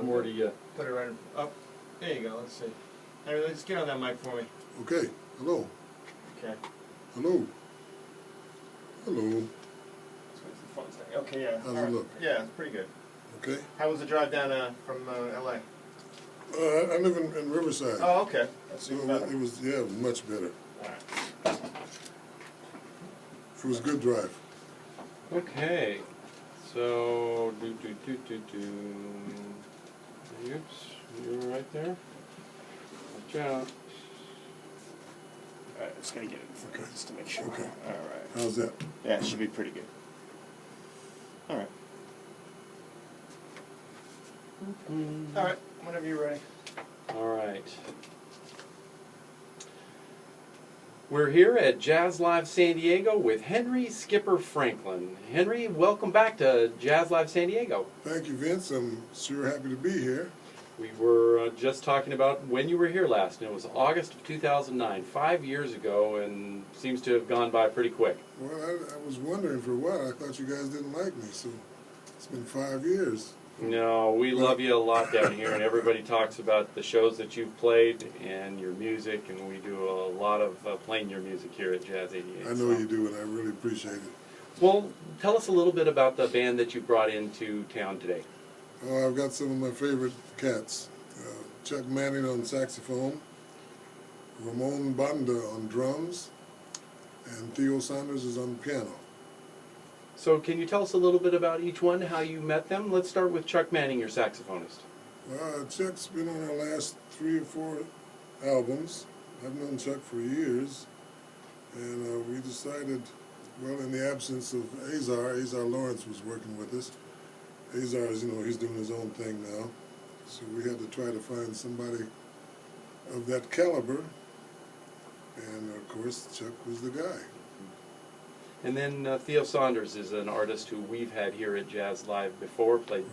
more do you? Put it right up. There you go. Let's see. Hey, let's get on that mic for me. Okay. Hello. Okay. Hello. Hello. Let's wait for the phone's thing. Okay, yeah. How's All it look? Yeah, it's pretty good. Okay. How was the drive down from L.A.? I live in Riverside. Oh, okay. That's So even better. it was, yeah, it was much better. All right. It was a good drive. Okay. So Oops, you were right there. Watch out. All right, just gotta get it in Okay. just to make sure. Okay. All right. How's that? Yeah, it should be pretty good. All right. All right. Whenever you're ready. All right. We're here at Jazz Live San Diego with Henry Skipper Franklin. Henry, welcome back to Jazz Live San Diego. Thank you, Vince. I'm sure happy to be here. We were just talking about when you were here last, and it was August of 2009, 5 years ago, and seems to have gone by pretty quick. Well, I was wondering for a while. I thought you guys didn't like me, so it's been 5 years. No, we love you a lot down here, and everybody talks about the shows that you've played and your music, and we do a lot of playing your music here at Jazz 88. I know you do, and I really appreciate it. Well, tell us a little bit about the band that you brought into town today. I've got some of my favorite cats. Chuck Manning on saxophone, Ramon Banda on drums, and Theo Saunders is on piano. So can you tell us a little bit about each one, how you met them? Let's start with Chuck Manning, your saxophonist. Chuck's been on our last 3 or 4 albums. I've known Chuck for years, and we decided, well, in the absence of Azar Lawrence was working with us. Azar is, he's doing his own thing now, so we had to try to find somebody of that caliber, and of course Chuck was the guy. And then Theo Saunders is an artist who we've had here at Jazz Live before, played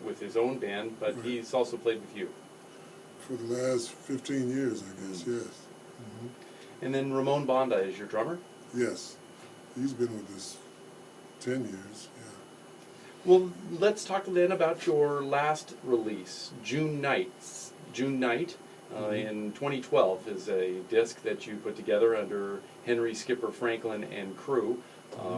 with his own band, but he's also played with you. For the last 15 years, I guess, yes. And then Ramon Banda is your drummer? Yes. He's been with us 10 years, yeah. Well, let's talk then about your last release, June Night. In 2012 is a disc that you put together under Henry Skipper Franklin and crew.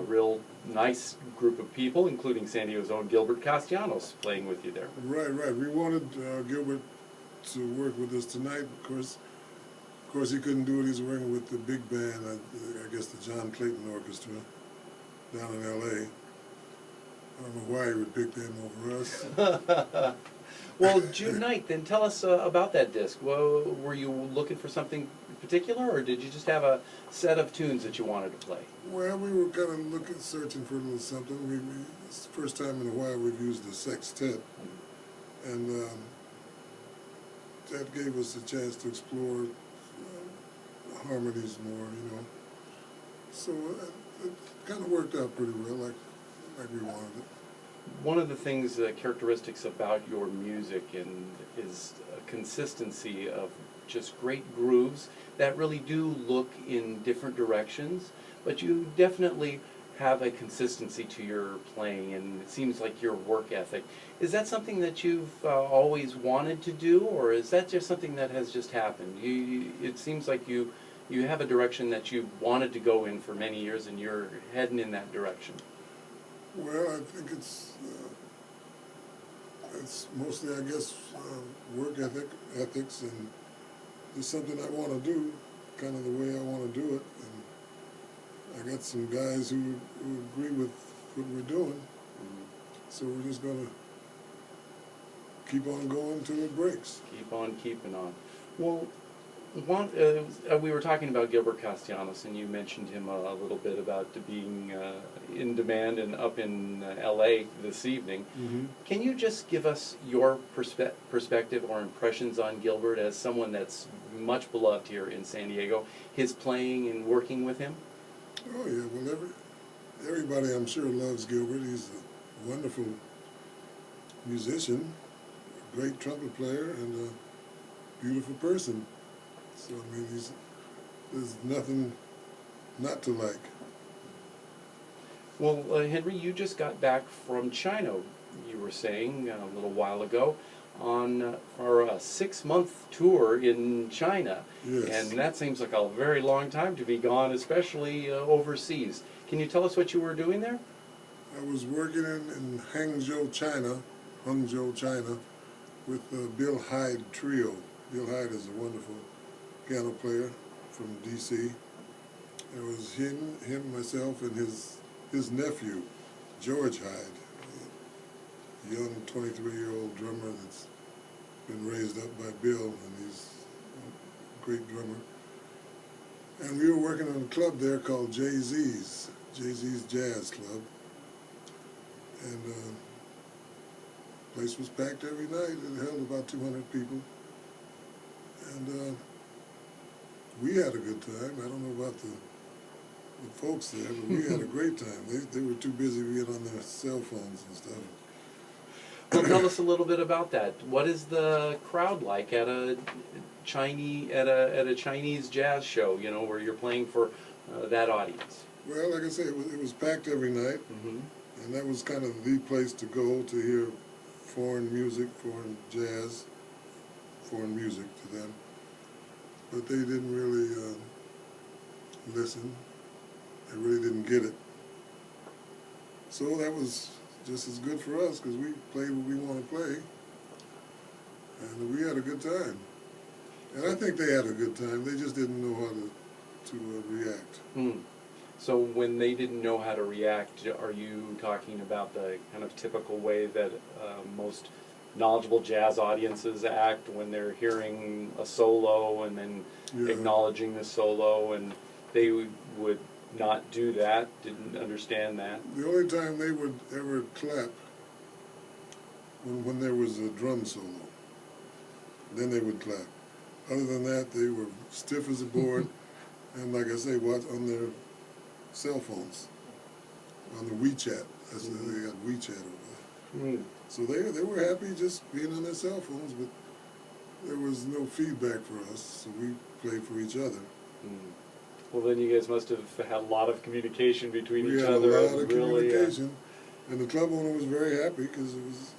Real nice group of people, including San Diego's own Gilbert Castellanos playing with you there. Right. We wanted Gilbert to work with us tonight. Of course, he couldn't do it. He's working with the big band, I guess the John Clayton Orchestra down in L.A. I don't know why he would pick them over us. Well, June 9th, then tell us about that disc. Well, were you looking for something particular, or did you just have a set of tunes that you wanted to play? Well, we were kind of searching for a little something. It's the first time in a while we've used the sextet, and that gave us a chance to explore harmonies more, So it kind of worked out pretty well, like we wanted it. One of the things, characteristics about your music is a consistency of just great grooves that really do look in different directions, but you definitely have a consistency to your playing, and it seems like your work ethic. Is that something that you've always wanted to do, or is that just something that has just happened? It seems like you have a direction that you've wanted to go in for many years, and you're heading in that direction. Well, I think it's mostly, I guess, work ethics, and just something I want to do, kind of the way I want to do it. And I got some guys who agree with what we're doing, so we're just going to keep on going till it breaks. Keep on keeping on. Well, we were talking about Gilbert Castellanos, and you mentioned him a little bit about being in demand and up in L.A. this evening. Can you just give us your perspective or impressions on Gilbert as someone that's much beloved here in San Diego, his playing and working with him? Oh, yeah. Well, everybody, I'm sure, loves Gilbert. He's a wonderful musician, a great trumpet player, and a beautiful person. So, I mean, there's nothing not to like. Well, Henry, you just got back from China, you were saying a little while ago. on for a 6-month tour in China. Yes. And that seems like a very long time to be gone, especially overseas. Can you tell us what you were doing there? I was working in Hangzhou, China, with the Bill Hyde Trio. Bill Hyde is a wonderful piano player from D.C. It was him, myself, and his nephew, George Hyde, a young 23-year-old drummer that's been raised up by Bill, and he's a great drummer. And we were working on a club there called Jay-Z's Jazz Club. And the place was packed every night. It held about 200 people. And we had a good time. I don't know about the folks there, but we had a great time. They were too busy being on their cell phones and stuff. Well, tell us a little bit about that. What is the crowd like at a Chinese jazz show? You know, where you're playing for that audience. Well, like I say, it was packed every night, and that was kind of the place to go to hear foreign music, foreign jazz, foreign music to them. But they didn't really listen. They really didn't get it. So that was just as good for us because we played what we want to play, and we had a good time. And I think they had a good time. They just didn't know how to react. So when they didn't know how to react, are you talking about the kind of typical way that most knowledgeable jazz audiences act when they're hearing a solo and then acknowledging the solo, and they would not do that, didn't understand that? The only time they would ever clap when there was a drum solo. Then they would clap. Other than that, they were stiff as a board, and like I say, watch on their cell phones, on the WeChat. They got WeChat over there. So they were happy just being on their cell phones, but there was no feedback for us, so we played for each other. Well, then you guys must have had a lot of communication between each We had other. a lot of really, communication, and the club owner was very happy because it was,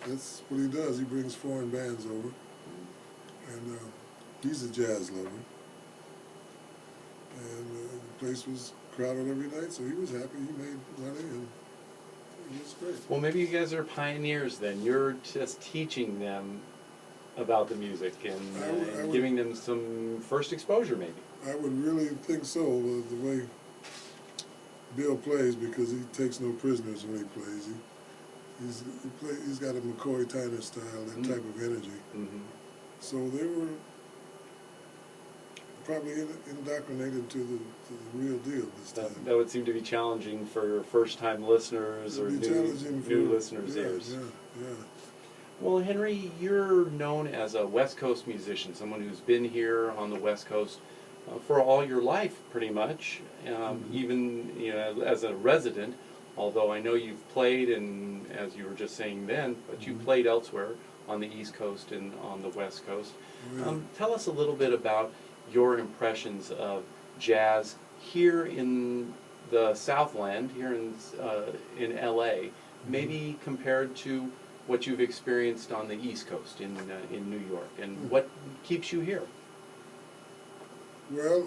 that's what he does. He brings foreign bands over, and he's a jazz lover. And the place was crowded every night, so he was happy. He made money, and it was great. Well, maybe you guys are pioneers then. You're just teaching them about the music and, I would, giving them some first exposure, maybe. I would really think so, the way Bill plays, because he takes no prisoners when he plays. He's got a McCoy Tyner style, that type of energy. So they were probably indoctrinated to the real deal this time. That would seem to be challenging for first-time listeners or new listeners' ears. Yeah. Well, Henry, you're known as a West Coast musician, someone who's been here on the West Coast for all your life, pretty much, even as a resident, although I know you've played, and as you were just saying then, but you played elsewhere on the East Coast and on the West Coast. Tell us a little bit about your impressions of jazz here in the Southland, here in LA, maybe compared to what you've experienced on the East Coast in New York, and what keeps you here? Well,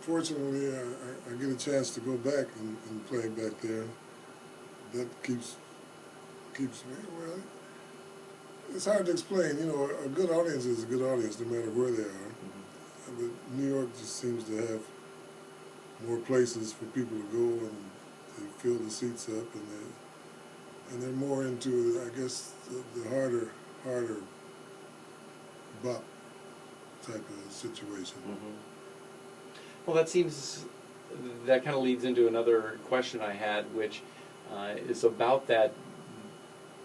fortunately, I get a chance to go back and play back there. That keeps me. Well, it's hard to explain. A good audience is a good audience, no matter where they are. But New York just seems to have more places for people to go, and they fill the seats up, and they're more into, I guess, the harder bop type of situation. Well, that kind of leads into another question I had, which is about that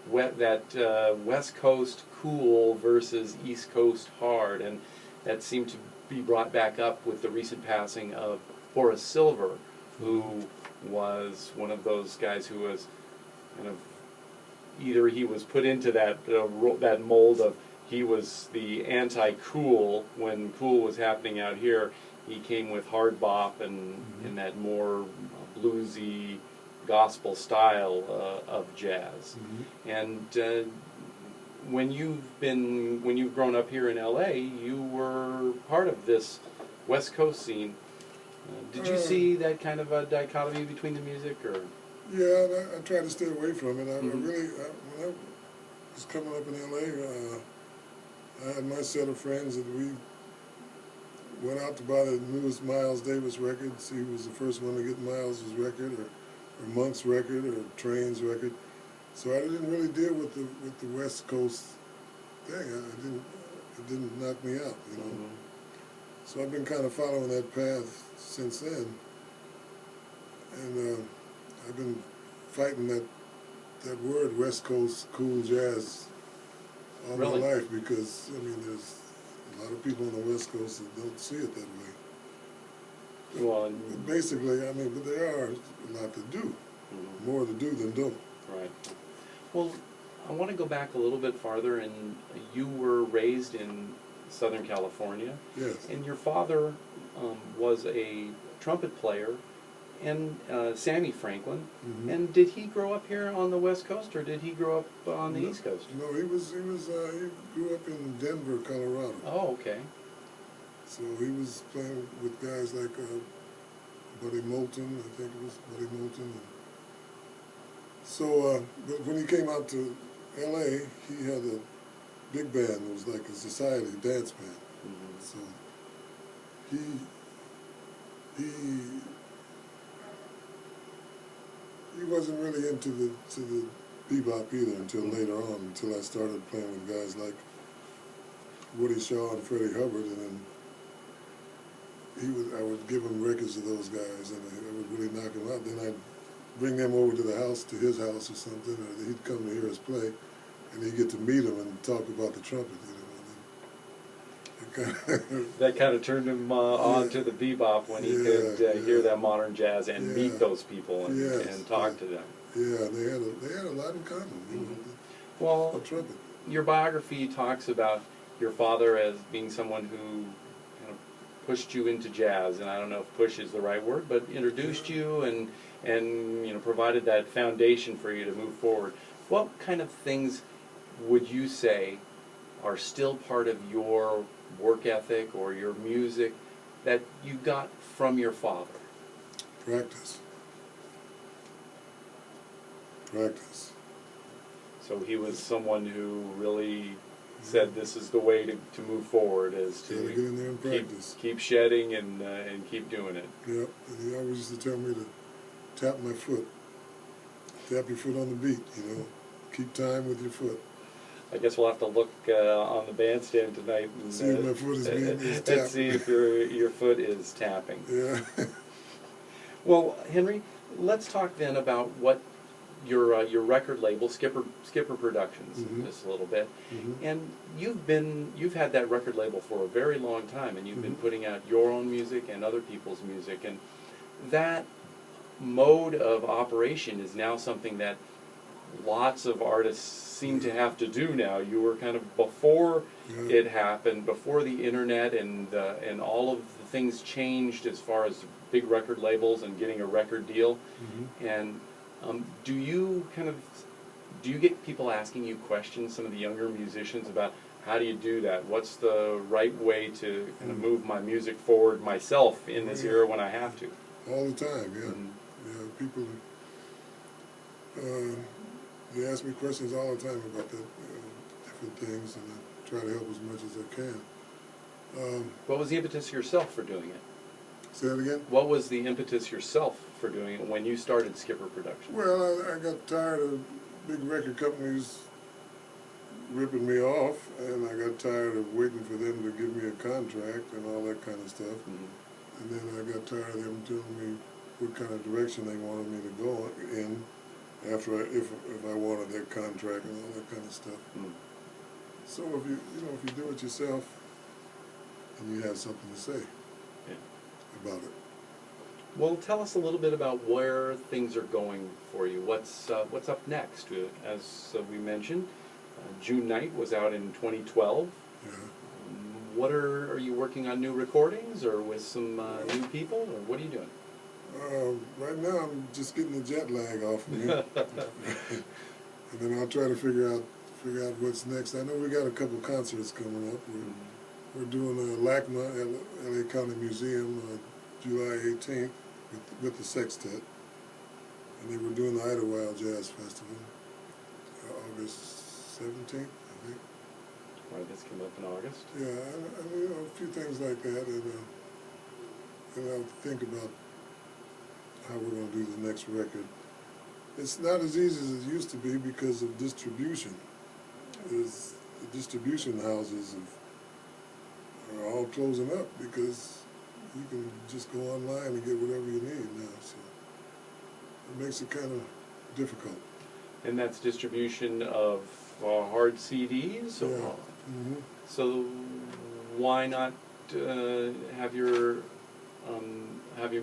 West Coast cool versus East Coast hard, and that seemed to be brought back up with the recent passing of Horace Silver, who was one of those guys who was kind of, either he was put into that mold of, he was the anti-cool when cool was happening out here. He came with hard bop and in that more bluesy gospel style of jazz. And when you've grown up here in LA, you were part of this West Coast scene. Did you see that kind of a dichotomy between the music, or? Yeah, I tried to stay away from it. Mhm. When I was coming up in LA, I had my set of friends that we went out to buy the newest Miles Davis records. He was the first one to get Miles' record, or Monk's record, or Train's record. So I didn't really deal with the West Coast thing. It didn't knock me out, you know. Mhm. So I've been kind of following that path since then, and I've been fighting that word West Coast cool jazz all Really? my life, because I mean there's a lot of people on the West Coast that don't see it that way. Well, But basically, I mean, but there are a lot to do, Mhm. more to do than don't. Right. Well, I want to go back a little bit farther, and you were raised in Southern California, Yes. and your father was a trumpet player, and Sammy Franklin. Mhm. And did he grow up here on the West Coast, or did he grow up on the No, East Coast? No, he grew up in Denver, Colorado. Oh, okay. So he was playing with guys like Buddy Moulton, I think it was Buddy Moulton. And so, but when he came out to L.A., he had a big band. It was like a society dance band. Mhm. So he wasn't really into the bebop either until later on, until I started playing with guys like Woody Shaw and Freddie Hubbard, and then I would give him records of those guys, and I would really knock them out. Then I'd bring them over to the house, to his house or something, or he'd come to hear us play, and he'd get to meet him and talk about the trumpet, you know. And then That kind of turned him on to the bebop when he could hear that modern jazz and meet those people and, Yes. and talk to them. yeah, they had a lot in common, you know, Well, the trumpet. your biography talks about your father as being someone who kind of pushed you into jazz, and I don't know if push is the right word, but introduced you and provided that foundation for you to move forward. What kind of things would you say are still part of your work ethic or your music that you got from your father? Practice. So he was someone who really said this is the way to move forward, is Gotta get in there and to practice. keep shedding and keep doing it. Yep, and he always used to tell me to tap my foot. Tap your foot on the beat, you know. Keep time with your foot. I guess we'll have to look on the bandstand tonight and See if my foot is being and tapped. see if your foot is tapping. Yeah. Well, Henry, let's talk then about what your record label, Skipper Productions, Mhm. just a little bit. Mhm. And you've had that record label for a very long time, and you've been Mhm. putting out your own music and other people's music, and that mode of operation is now something that lots of artists seem to have to do now. You were kind of before Yeah. it happened, before the internet and all of the things changed as far as big record labels and getting a record deal. Mhm. And do you get people asking you questions, some of the younger musicians, about how do you do that? What's the right way to kind of move my music forward myself in this era when I have to? All the time, yeah. Mhm. Yeah, people, they ask me questions all the time about that, different things, and I try to help as much as I can. What was the impetus yourself for doing it? Say that again? What was the impetus yourself for doing it when you started Skipper Productions? Well, I got tired of big record companies ripping me off, and I got tired of waiting for them to give me a contract and all that kind of stuff. Mhm. And then I got tired of them telling me what kind of direction they wanted me to go in if I wanted that contract and all that kind of stuff. Mm. So if you do it yourself, and you have something to say Yeah. about it. Well, tell us a little bit about where things are going for you. What's up next? As we mentioned, June Night was out in 2012. Yeah. What are you working on new recordings or with some new people, or what are you doing? Right now, I'm just getting the jet lag off me, and then I'll try to figure figure out what's next. I know we got a couple concerts coming up. We're doing LACMA, LA County Museum, July 18th with the sextet. And then we're doing the Idlewild Jazz Festival, August 17th, I think. Right, this came up in August. Yeah, I mean, a few things like that, and I'll think about how we're going to do the next record. It's not as easy as it used to be because of distribution. The distribution houses are all closing up because you can just go online and get whatever you need now. So it makes it kind of difficult. And that's distribution of hard CDs? Yeah. Or, Mm-hmm. so why not have your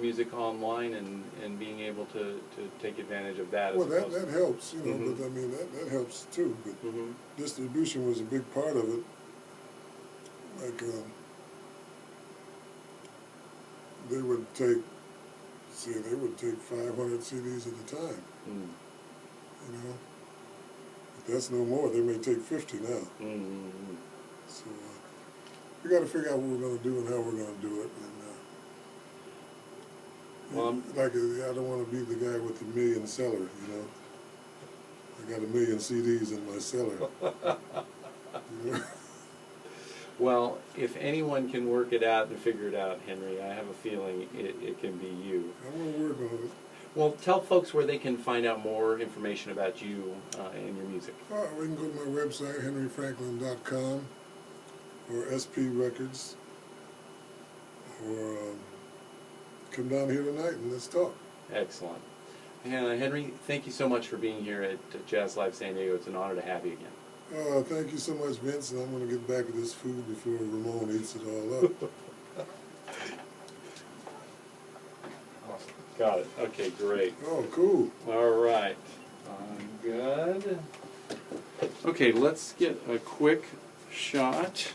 music online and being able to take advantage of that? Well, that helps, you know, Mhm. but I mean, that helps too. But Mm-hmm. distribution was a big part of it. Like, they would take 500 CDs at a time, Mm. you know. But that's no more. They may take 50 now. Mm-hmm. So we got to figure out what we're going to do and how we're going to do it. And Well, I don't want to be the guy with the million seller, you know. I got 1 million CDs in my cellar. You know? Well, if anyone can work it out and figure it out, Henry, I have a feeling it can be you. I'm going to work on it. Well, tell folks where they can find out more information about you and your music. We can go to my website, henryfranklin.com, or SP Records, or come down here tonight and let's talk. Excellent. And Henry, thank you so much for being here at Jazz Live San Diego. It's an honor to have you again. Thank you so much, Vince, and I'm going to get back to this food before Ramon eats it all up. Awesome. Got it. Okay, great. Oh, cool. All right. Good. Okay, let's get a quick shot.